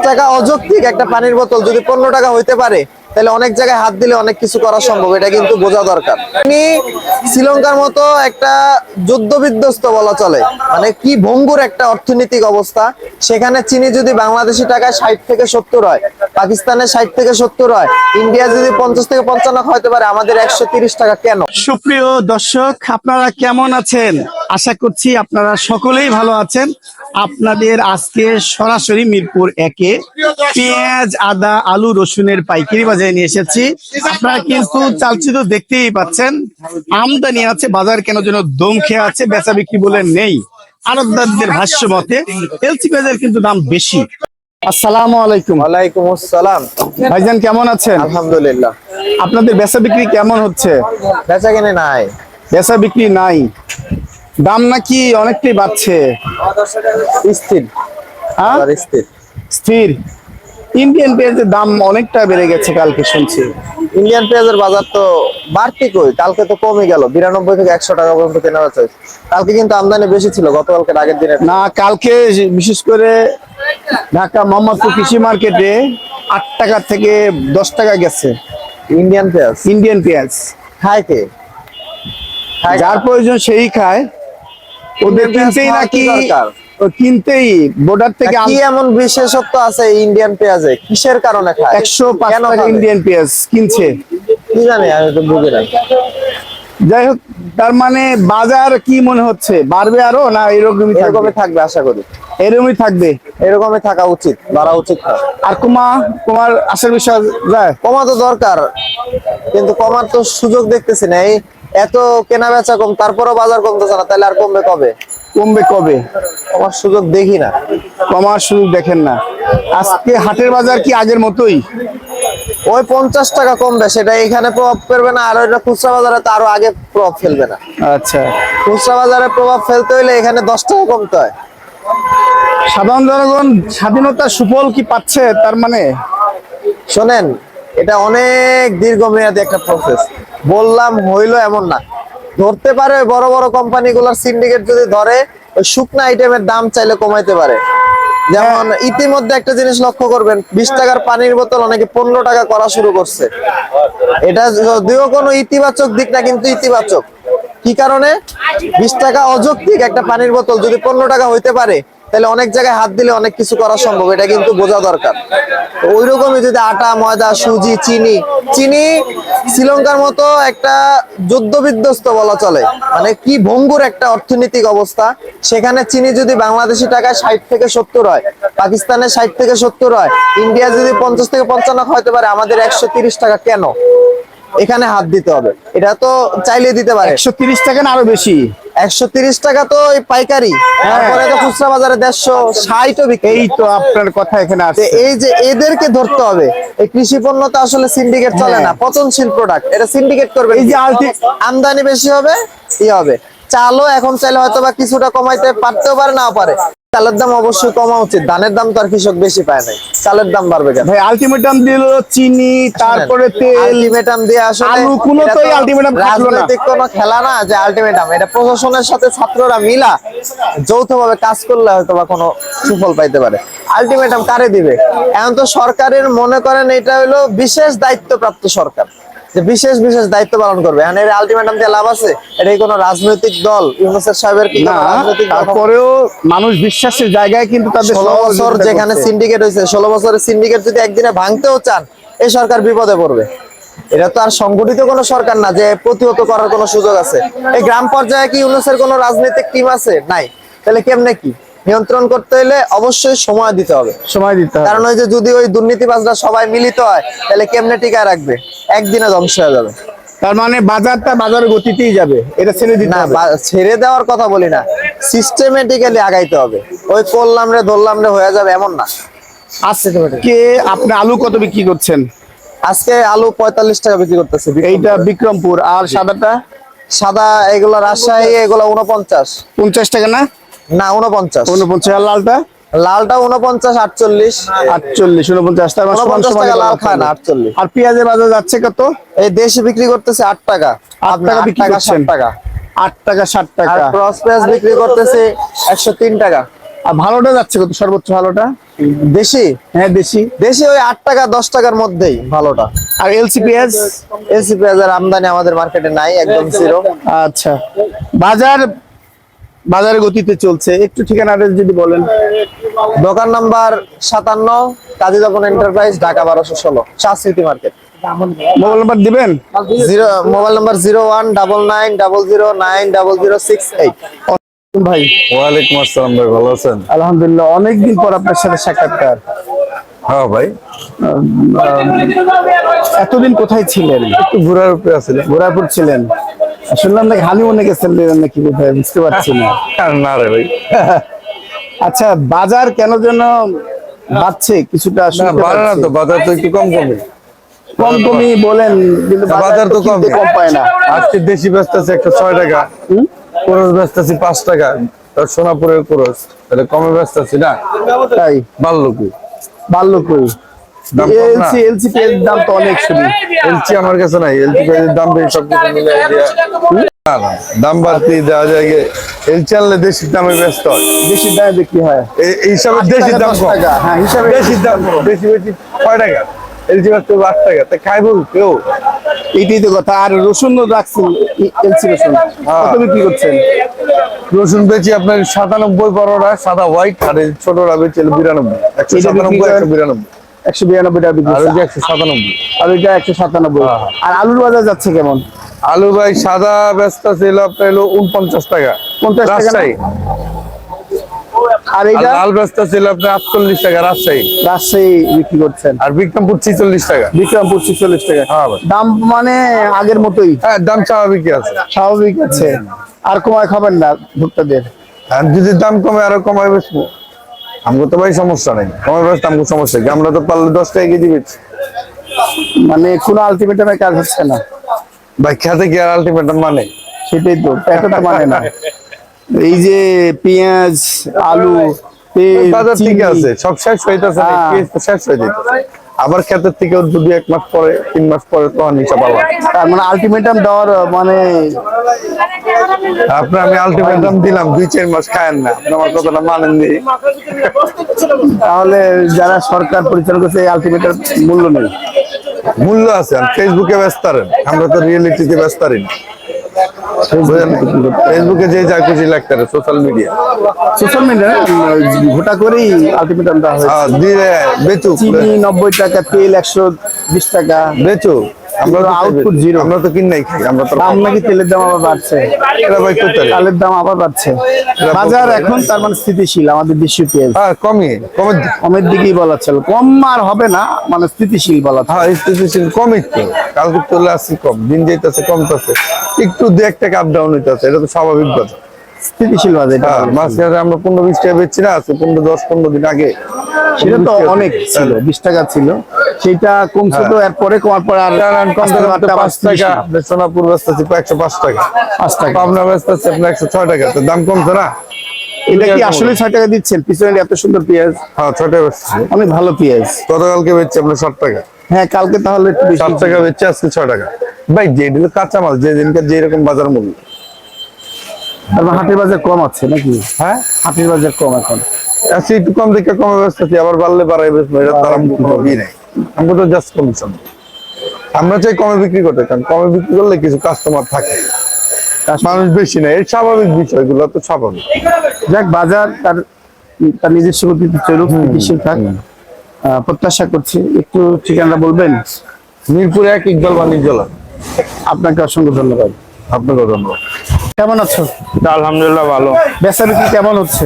টাকা অযৌক্তিক একটা পানির বোতল যদি 15 টাকা হইতে পারে, তাহলে অনেক জায়গায় হাত দিলে অনেক কিছু করা সম্ভব, এটা কিন্তু বোঝা দরকার। তিনি শ্রীলঙ্কার মতো একটা যুদ্ধ বিধ্বস্ত বলা চলে, মানে কি ভঙ্গুর একটা অর্থনৈতিক অবস্থা, সেখানে চিনি যদি বাংলাদেশি টাকায় 60 থেকে 70 হয়, পাকিস্তানের 60 থেকে 70 হয়, ইন্ডিয়া যদি 50 থেকে 55 হতে পারে, আমাদের 130 টাকা কেন? সুপ্রিয় দর্শক, আপনারা কেমন আছেন? আশা করছি আপনারা সকলেই ভালো আছেন। আপনাদের আজকে সরাসরি মিরপুর একে পেঁয়াজ, আদা, আলু, রসুনের পাইকারি বাজারে নিয়ে এসেছি। আপনারা কিন্তু চালচিত্র দেখতেই পাচ্ছেন, আমদানি আছে, বাজার কেন যেন দম খেয়ে আছে, বেচা বিক্রি বলে নেই। আড়তদারদের ভাষ্য মতে এলসি পেঁয়াজের কিন্তু দাম বেশি। আসসালামু আলাইকুম। ওয়ালাইকুম আসসালাম। ভাইজান কেমন আছেন? আলহামদুলিল্লাহ। আপনাদের বেচা বিক্রি কেমন হচ্ছে? বেচা কিনে নাই, বেচা বিক্রি নাই, দাম নাকি অনেকটাই বাড়ছে? স্থির। হ্যাঁ, আর স্থির। স্থির। ইন্ডিয়ান পেঁয়াজের দাম অনেকটা বেড়ে গেছে কালকে শুনছি। ইন্ডিয়ান পেঁয়াজের বাজার তো বাড়তি কই, কালকে তো কমে গেল, 92 থেকে 100 টাকা পর্যন্ত কেনা বেচা হয়েছে। কালকে কিন্তু আমদানি বেশি ছিল গতকালকের আগের দিনে। না, কালকে বিশেষ করে ঢাকা মোহাম্মদপুর কৃষি মার্কেটে 8 টাকা থেকে 10 টাকা গেছে ইন্ডিয়ান পেঁয়াজ ইন্ডিয়ান পেঁয়াজ। খায় কে? যার প্রয়োজন সেই খায়, ওদের ইন্ডিয়ান পেঁয়াজ কিনতেই খাওয়া কি নাকি দরকার? কিনতেই বর্ডার থেকে কি এমন বিশেষত্ব আছে ইন্ডিয়ান পেঁয়াজে, কিসের কারণে খায়? 105 কেন টাকা খাবে? ইন্ডিয়ান পেঁয়াজ কিনছে। কি জানি, আমি তো বুঝি না। যাই হোক, তার মানে বাজার কি মনে হচ্ছে, বাড়বে আরো না এরকমই থাকবে? এরকমই থাকবে আশা করি। এরকমই থাকবে, এরকমই থাকা উচিত, বাড়া উচিত না। আর কমার আসার বিষয় যায়? কমা তো দরকার, কিন্তু কমার তো সুযোগ দেখতেছি না। এই এত কেনা বেচা কম, তারপরও বাজার কমতেছে না, তাহলে আর কমবে কবে? কমবে কবে? কমার সুযোগ দেখি না। কমার সুযোগ দেখেন না। আজকে হাটের বাজার কি আগের মতোই? ওই 50 টাকা কমবে, সেটা এখানে প্রভাব ফেলবে না, আর ওইটা খুচরা বাজারে তো আরো আগে প্রভাব ফেলবে না। আচ্ছা, খুচরা বাজারে প্রভাব ফেলতে হইলে এখানে 10 টাকা কমতে হয়। সাধারণ জনগণ স্বাধীনতার সুফল কি পাচ্ছে? তার মানে শোনেন, এটা অনেক দীর্ঘমেয়াদী একটা প্রসেস, বললাম হইলো এমন না। ধরতে পারে বড় বড় কোম্পানিগুলোর সিন্ডিকেট যদি ধরে, ওই শুকনা আইটেমের দাম চাইলে কমাইতে পারে। যেমন ইতিমধ্যে একটা জিনিস লক্ষ্য করবেন, 20 টাকার পানির বোতল অনেকে 15 টাকা করা শুরু করছে। এটা যদিও কোনো ইতিবাচক দিক না, কিন্তু ইতিবাচক। কি কারণে? 20 টাকা অযৌক্তিক একটা পানির বোতল যদি 15 টাকা হইতে পারে, তাহলে অনেক জায়গায় হাত দিলে অনেক কিছু করা সম্ভব, এটা কিন্তু বোঝা দরকার। ওই রকমই যদি আটা, ময়দা, সুজি, চিনি শ্রীলঙ্কার মতো একটা যুদ্ধ বিধ্বস্ত বলা চলে, মানে কি ভঙ্গুর একটা অর্থনৈতিক অবস্থা, সেখানে চিনি যদি বাংলাদেশি টাকায় 60 থেকে 70 হয়, পাকিস্তানের 60 থেকে 70 হয়, ইন্ডিয়া যদি 50 থেকে 55 হতে পারে, আমাদের 130 টাকা কেন? এখানে হাত দিতে হবে। এটা তো চাইলে দিতে পারে। 130 টাকা না আরো বেশি? 130 টাকা তো পাইকারি, তারপরে তো খুচরা বাজারে 160 বিক্রি। এই তো আপনার কথা এখানে আসছে। এই যে এদেরকে ধরতে হবে। এই কৃষি পণ্য তো আসলে সিন্ডিকেট চলে না, পচনশীল প্রোডাক্ট, এটা সিন্ডিকেট করবে। এই যে আমদানি বেশি হবে, ই হবে। চালও এখন চাইলে হয়তো বা কিছুটা কমাইতে পারতেও পারে, নাও পারে। চালের দাম অবশ্যই কমা উচিত, ধানের দাম তো আর কৃষক বেশি পায় নাই, চালের দাম বাড়বে কেন? ভাই আলটিমেটাম দিল চিনি, তারপরে তেল, আলটিমেটাম দিয়ে আসলে আলু, কোনোটাই আলটিমেটাম থাকলো না। রাজনৈতিক কোনো খেলা না যে আলটিমেটাম, এটা প্রশাসনের সাথে ছাত্ররা মিলা যৌথভাবে কাজ করলে হয়তো বা কোনো সুফল পাইতে পারে। আলটিমেটাম কারে দিবে? এখন তো সরকারের মনে করেন এটা হলো বিশেষ দায়িত্বপ্রাপ্ত সরকার, যে বিশেষ দায়িত্ব পালন করবে। এখন এর আলটিমেটাম দিয়ে লাভ আছে? এটা কোনো রাজনৈতিক দল ইউনূস সাহেবের কি না, রাজনৈতিক? তারপরেও মানুষ বিশ্বাসের জায়গায় কিন্তু তাদের 16 বছর যেখানে সিন্ডিকেট হয়েছে, 16 বছরের সিন্ডিকেট যদি একদিনে ভাঙতেও চান, এই সরকার বিপদে পড়বে। এটা তো আর সংগঠিত কোনো সরকার না যে প্রতিহত করার কোনো সুযোগ আছে। এই গ্রাম পর্যায়ে কি ইউনূসের কোনো রাজনৈতিক টিম আছে? নাই। তাহলে কেমনে কি নিয়ন্ত্রণ করতে হলে অবশ্যই সময় দিতে হবে, সময় দিতে হবে। কারণ ওই যে যদি ওই দুর্নীতিবাজরা সবাই মিলিত হয়, তাহলে কেমনে টিকায় রাখবে? একদিনে ধ্বংস হয়ে যাবে। তার মানে বাজারের গতিতেই যাবে, এটা ছেড়ে দিতে না, হবে। ছেড়ে দেওয়ার কথা বলি না, সিস্টেমেটিক্যালি আগাইতে হবে। ওই করলাম রে ধরলাম রে হয়ে যাবে এমন না। আজকে আপনি আলু কত বিক্রি করছেন? আজকে আলু 45 টাকা বিক্রি করতেছে। এইটা বিক্রমপুর। আর সাদাটা? সাদা এগুলো রাজশাহী, এগুলো 49। 50 টাকা না? না, 49। 49। আর লালটা? লালটা 49, 48। 48, 49। তার মানে 49 টাকা লাল খায় না, 48। আর পেঁয়াজের বাজার যাচ্ছে কত? এই দেশে বিক্রি করতেছে 8 টাকা। 8 টাকা বিক্রি করছেন? 60 টাকা। 8 টাকা 60 আর টাকা। ক্রস পেঁয়াজ বিক্রি করতেছে 103 টাকা। আর ভালোটা যাচ্ছে কত সর্বোচ্চ ভালোটা? দেশি হ্যাঁ দেশি। দেশি ওই 8 টাকা 10 টাকার মধ্যেই ভালোটা। আর এলসি পেঁয়াজ? এলসি পেঁয়াজের আমদানি আমাদের মার্কেটে নাই, একদম জিরো। আচ্ছা, বাজারের গতিতে চলছে, একটু ঠিকানাটা যদি বলেন। দোকান নাম্বার 57, কাজী যখন এন্টারপ্রাইজ, ঢাকা 1216, শাহ স্মৃতি মার্কেট। মোবাইল নাম্বার দিবেন? Mobile number 0199009068। ভাই ওয়ালাইকুম আসসালাম ভাই, ভালো আছেন? আলহামদুলিল্লাহ, অনেকদিন পর আপনার সাথে সাক্ষাৎকার। হ্যাঁ ভাই, এতদিন কোথায় ছিলেন? একটু ঘোরার উপরে আছিলেন। ঘোরাপুর ছিলেন, শুনলাম নাকি হানিমুনে গেছেন নাকি, কোথায় বুঝতে পারছি না। না রে ভাই, আচ্ছা, বাজার কেন যেন বাড়ছে কিছুটা, না শুনতে বাড়ে না পাচ্ছি। তো, বাজার তো একটু কম কমে। কম কমই বলেন, কিন্তু বাজার তো কিনতে কম পায় না। আজকে দেশি ব্যস্ত আছে 106 টাকা, কোরস ব্যস্ত আছে 5 টাকা, তার সোনাপুরের কোরস তাহলে কমে ব্যস্ত আছি না, তাই বাড়লো কি? বাড়লো কই? দাম কম না? এলসি এর দাম তো অনেক শুনি। এলচি আমার কাছে নাই, এলচি পেঁয়াজের দাম বেশি, সবকিছু মিলে না না দাম বাড়তি দেওয়া যায়। এলচি আনলে দেশির দামে ব্যস্ত হয়, বেশি দামে বিক্রি হয়। এই হিসাবে দেশির দাম 10 কম। টাকা, হ্যাঁ হিসাবে দেশির দাম কম, বেশি বেশি 6 টাকা, এলচি ব্যস্ত 8 টাকা, তা খাইবো কেউ? এইটাই তো কথা। আর রসুন রাখছেন, এলসি রসুন কত বিক্রি করছেন? রসুন বেচি আপনার 97 বড়রা, সাদা হোয়াইট, আর এই ছোটরা বেচি 92, 197, 192, 192 টাকা বিক্রি আর ওই হচ্ছে। যে 197। আর ওইটা 197। হ্যাঁ। আর আলুর বাজার যাচ্ছে কেমন? আলু ভাই সাদা ব্যস্ত ছিল আপনার 49 টাকা, 50 টাকা না? রাজশাহী। আর আর এইটা লাল ব্যস্ত ছিল আপনার 48 টাকা, রাজশাহী। রাজশাহী বিক্রি করছেন। আর বিক্রমপুর 46 টাকা। বিক্রমপুর 46 টাকা। হ্যাঁ ভাই। দাম মানে আগের মতোই হ্যাঁ, দাম স্বাভাবিকই আছে। স্বাভাবিক আছে। আর কমায় খাবেন না ভোক্তাদের? আর যদি দাম কমে আরো কমাই বেচবো, আমাকে তো ভাই সমস্যা নেই, কমাই বেচতে আমাকে সমস্যা কি? আমরা তো পারলে 10 টাকা কেজি বেচি। মানে কোনো আলটিমেটামের কাজ হচ্ছে না। ভাই খেতে কি আর আলটিমেটাম মানে? সেটাই তো, এটা তো মানে না। এই যে পেঁয়াজ, আলু, তেল, বাজার ঠিক চিনি, আছে, সব শেষ হইতেছে না, হ্যাঁ। পেঁয়াজ তো শেষ হয়ে যেতেছে। আবার ক্ষেতের থেকে যদি 1 মাস পরে 3 মাস পরে তখন হিসাব আবার। তার মানে আলটিমেটাম দেওয়ার মানে আপনার আমি আলটিমেটাম দিলাম 2-4 মাস খায়েন না, আপনি আমার কথাটা মানেন নি। তাহলে যারা সরকার পরিচালনা করছে এই আলটিমেটাম মূল্য নেই। মূল্য আছে, আর ফেসবুকে ব্যস্ত পারেন, আমরা তো রিয়েলিটিতে ব্যস্ত পারি না। বুঝলেন? ফেসবুকে যে যা খুশি লাগতে পারে, সোশ্যাল মিডিয়া সোশ্যাল মিডিয়া ঘোটা করেই আলটিমেটাম দেওয়া হয়েছে। দিয়ে বেচুক, চিনি 90 টাকা, তেল 120 টাকা, বেচুক। আমরা তো আউটপুট জিরো। আমরা তো কিনাই খাই, আমরা তো দাম নাকি তেলের দাম আবার বাড়ছে, এটা ভাই কোথায়? চালের দাম আবার বাড়ছে। বাজার এখন তার মানে স্থিতিশীল, আমাদের দেশীয় পেঁয়াজ হ্যাঁ, কমের দিকে। কমের দিকেই বলা চলে, কম আর হবে না, মানে স্থিতিশীল বলা চলে। হ্যাঁ, স্থিতিশীল কমই তো, কালকে চলে আসছি কম, দিন যেতেছে কমতেছে, একটু 2-1 টাকা আপ ডাউন হইতেছে, এটা তো স্বাভাবিক কথা। স্থিতিশীল বাজার এটা। হ্যাঁ, মাঝখানে আমরা 15-20 টাকা বেচছি না, আছে 10-15 দিন আগে সেটা তো অনেক ছিল, 20 টাকা ছিল, সেটা কমছে তো, এরপরে কমার পর আর কম আস্তে আস্তে 5 টাকা। আপনার সোনাপুর ব্যস্ত আছে 105 টাকা, 5 টাকা। পাবনা ব্যস্ত আছে আপনার 106 টাকা, তো দাম কমছে না? এটা কি আসলে 6 টাকা দিচ্ছেন? পিছনে এত সুন্দর পেঁয়াজ, হ্যাঁ, 6 টাকা বেচছি। অনেক ভালো পেঁয়াজ। গতকালকে বেচছি আপনার 60 টাকা, হ্যাঁ, কালকে তাহলে একটু বেশি। 7 টাকা বেচছি, আজকে 6 টাকা। ভাই যেগুলো কাঁচা মাল, যে দিনকার যেরকম বাজার মূল্য। তার মানে হাটের বাজার কম আছে নাকি? হ্যাঁ, হাটের বাজার কম এখন। আজকে একটু কম দেখে কমে ব্যস্ত আছি, আবার বাড়লে বাড়াই বেচবো, এটা তার হবি নাই। আমরা তো জাস্ট কমিশন, আমরা চাই কমে বিক্রি করতে, কারণ কমে বিক্রি করলে কিছু কাস্টমার থাকে, মানুষ বেশি না, এই স্বাভাবিক বিষয়গুলো তো স্বাভাবিক। যাক, বাজার তার তার নিজস্ব গতিতে চলুক, স্থিতিশীল থাক, প্রত্যাশা করছি। একটু ঠিকানা বলবেন? মিরপুর 1 ইকবাল বাণিজ্যলা। আপনাকে অসংখ্য ধন্যবাদ। আপনাকে ধন্যবাদ। কেমন আছো? আলহামদুলিল্লাহ ভালো, বেচা বিক্রি কেমন হচ্ছে?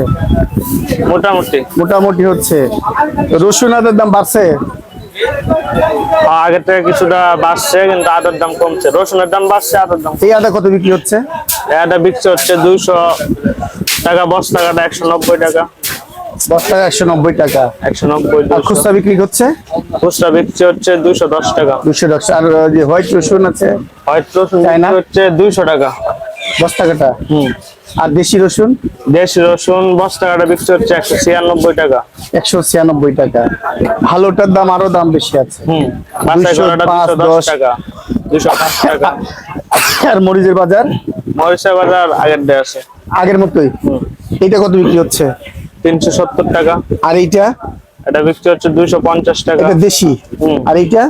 মোটামুটি। মোটামুটি হচ্ছে। রসুন আদার দাম বাড়ছে? আগের থেকে কিছুটা বাড়ছে, কিন্তু আদার দাম কমছে। রসুনের দাম বাড়ছে, আদার দাম এই আদা কত বিক্রি হচ্ছে? এটা বিক্রি হচ্ছে 200 টাকা, বস্তাকাটা 190 টাকা। বস্তা 190 টাকা। 190, আর খুচরা বিক্রি হচ্ছে খুচরা বিক্রি হচ্ছে 210 টাকা। 200 টাকা। আর যে হোয়াইট রসুন আছে হয়তো রসুন চায়না? বিক্রি হচ্ছে 200 টাকা। বস্তা কাটা। আর দেশি রসুন? দেশি রসুন বস্তাকাটা বিক্রি হচ্ছে 196 টাকা। 196 টাকা। ভালোটার দাম আরো দাম বেশি আছে। বাছাই করাটা 205, 210 টাকা, 205 টাকা। আর মরিচের বাজার মরিচের বাজার আগের দিয়ে আছে। আগের মতোই। এটা কত বিক্রি হচ্ছে? 370 টাকা। আর এইটা? এটা বিক্রি হচ্ছে 250 টাকা। এটা দেশি। হুম। আর এইটা?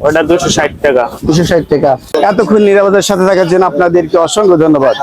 ওটা 260 টাকা। 260 টাকা। এতক্ষণ নিরাপদের সাথে থাকার জন্য আপনাদেরকে অসংখ্য ধন্যবাদ।